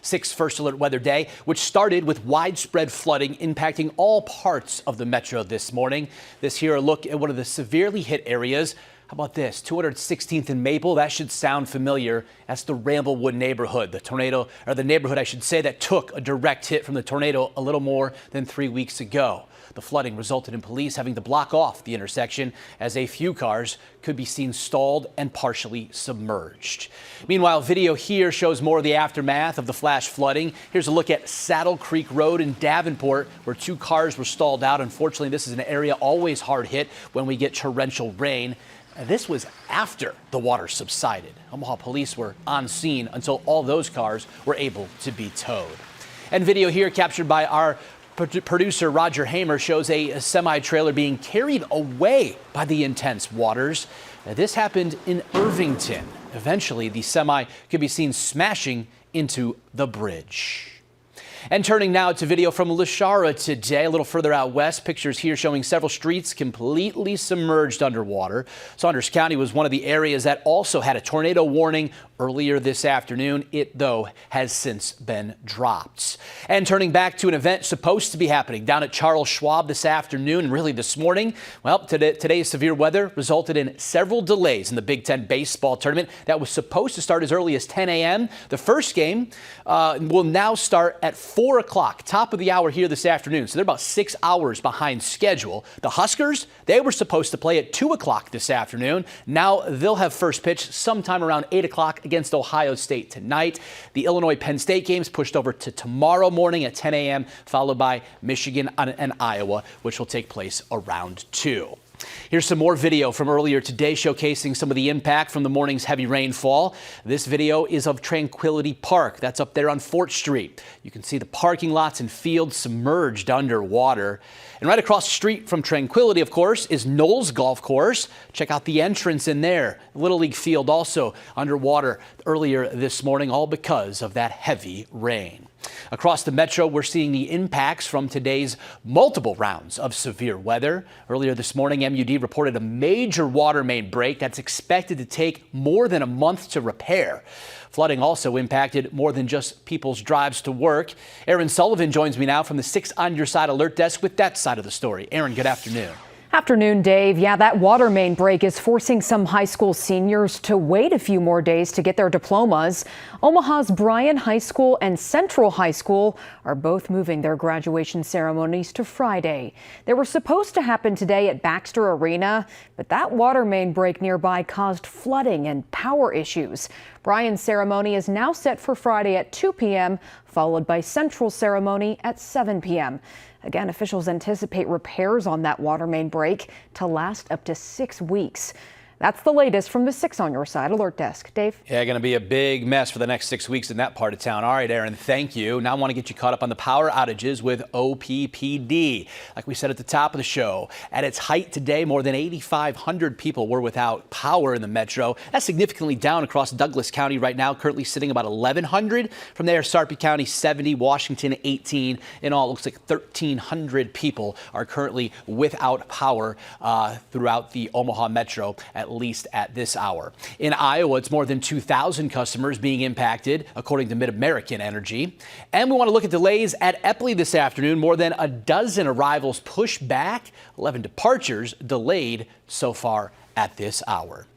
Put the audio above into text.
Sixth first alert weather day, which started with widespread flooding impacting all parts of the metro this morning. This here a look at one of the severely hit areas. How about this? 216th and Maple. That should sound familiar. That's the Ramblewood neighborhood. The tornado, or the neighborhood, I should say, that took a direct hit from the tornado a little more than 3 weeks ago. The flooding resulted in police having to block off the intersection as a few cars could be seen stalled and partially submerged. Meanwhile, video here shows more of the aftermath of the flash flooding. Here's a look at Saddle Creek Road in Davenport, where 2 cars were stalled out. Unfortunately, this is an area always hard hit when we get torrential rain. This was after the water subsided. Omaha police were on scene until all those cars were able to be towed. And video here captured by our producer Roger Hamer shows a semi-trailer being carried away by the intense waters. This happened in Irvington. Eventually, the semi could be seen smashing into the bridge. And turning now to video from Lashara today, a little further out west. Pictures here showing several streets completely submerged underwater. Saunders County was one of the areas that also had a tornado warning earlier this afternoon. It, though, has since been dropped. And turning back to an event supposed to be happening down at Charles Schwab this afternoon and really this morning. Well, today's severe weather resulted in several delays in the Big Ten baseball tournament that was supposed to start as early as 10 a.m. The first game will now start at 4 o'clock, top of the hour here this afternoon. So they're about 6 hours behind schedule. The Huskers, they were supposed to play at 2 o'clock this afternoon. Now they'll have first pitch sometime around 8 o'clock against Ohio State tonight. The Illinois-Penn State games pushed over to tomorrow morning at 10 a.m., followed by Michigan and Iowa, which will take place around 2. Here's some more video from earlier today showcasing some of the impact from the morning's heavy rainfall. This video is of Tranquility Park. That's up there on 4th Street. You can see the parking lots and fields submerged underwater. And right across the street from Tranquility, of course, is Knowles Golf Course. Check out the entrance in there. Little League field also underwater earlier this morning, all because of that heavy rain. Across the metro, we're seeing the impacts from today's multiple rounds of severe weather. Earlier this morning, MUD reported a major water main break that's expected to take more than a month to repair. Flooding also impacted more than just people's drives to work. Aaron Sullivan joins me now from the 6 on Your Side alert desk with that side of the story. Aaron, good afternoon. Afternoon, Dave. Yeah, that water main break is forcing some high school seniors to wait a few more days to get their diplomas. Omaha's Bryan High School and Central High School are both moving their graduation ceremonies to Friday. They were supposed to happen today at Baxter Arena, but that water main break nearby caused flooding and power issues. Bryan's ceremony is now set for Friday at 2 p.m., followed by Central's ceremony at 7 p.m. Again, officials anticipate repairs on that water main break to last up to 6 weeks. That's the latest from the 6 on Your Side alert desk. Dave? Yeah, going to be a big mess for the next 6 weeks in that part of town. All right, Aaron, thank you. Now I want to get you caught up on the power outages with OPPD. Like we said at the top of the show, at its height today, more than 8,500 people were without power in the metro. That's significantly down across Douglas County right now, currently sitting about 1,100. From there, Sarpy County 70, Washington 18. In all, it looks like 1,300 people are currently without power throughout the Omaha metro, at least at this hour. In Iowa, it's more than 2,000 customers being impacted, according to Mid-American Energy. And we want to look at delays at Epley this afternoon. More than a dozen arrivals pushed back, 11 departures delayed so far at this hour.